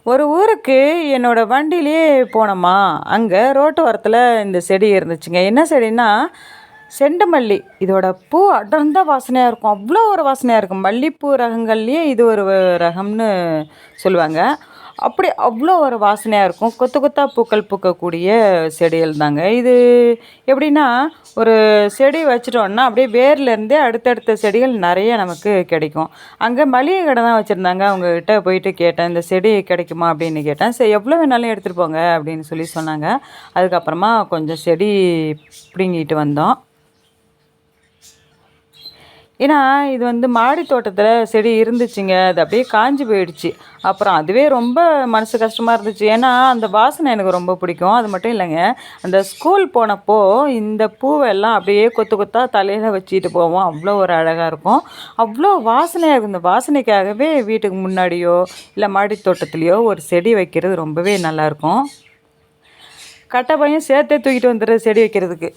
ஒரு ஊருக்கு என்னோடய வண்டியிலேயே போனோமா, அங்கே ரோட்டு ஓரத்தில் இந்த செடி இருந்துச்சுங்க. என்ன செடின்னா, செண்டுமல்லி. இதோட பூ அடர்ந்த வாசனையாக இருக்கும். அவ்வளோ ஒரு வாசனையாக இருக்கும். மல்லிப்பூ ரகங்கள்லேயே இது ஒரு ரகம்னு சொல்லுவாங்க. அப்படி அவ்வளோ ஒரு வாசனையாக இருக்கும். கொத்து கொத்தா பூக்கள் பூக்கக்கூடிய செடிகள் தாங்க. இது எப்படின்னா, ஒரு செடி வச்சுட்டோன்னா, அப்படியே வேர்லேருந்தே அடுத்தடுத்த செடிகள் நிறைய நமக்கு கிடைக்கும். அங்கே மளிகை கடை தான் வச்சுருந்தாங்க. அவங்ககிட்ட போயிட்டு கேட்டேன், "இந்த செடி கிடைக்குமா?" அப்படின்னு கேட்டேன். "சரி, எவ்வளோ வேணாலும் எடுத்துகிட்டு போங்க" அப்படின்னு சொல்லி சொன்னாங்க. அதுக்கப்புறமா கொஞ்சம் செடி பிடுங்கிட்டு வந்தோம். ஏன்னா, இது வந்து மாடி தோட்டத்தில் செடி இருந்துச்சுங்க. அது அப்படியே காஞ்சு போயிடுச்சு. அப்புறம் அதுவே ரொம்ப மனசு கஷ்டமா இருந்துச்சு. ஏன்னா, அந்த வாசனை எனக்கு ரொம்ப பிடிக்கும். அது மட்டும் இல்லைங்க, அந்த ஸ்கூல் போனப்போ இந்த பூவெல்லாம் அப்படியே கொத்து கொத்தா தலையில வச்சுட்டு போவோம். அவ்வளோ ஒரு அழகா இருக்கும். அவ்வளோ வாசனையா இருக்கும். இந்த வாசனைக்காகவே வீட்டுக்கு முன்னாடியோ, இல்ல மாடி தோட்டத்திலயோ ஒரு செடி வைக்கிறது ரொம்பவே நல்லாயிருக்கும். கட்டப்பையும் சேர்த்தே தூக்கிட்டு வந்துடுறது செடி வைக்கிறதுக்கு.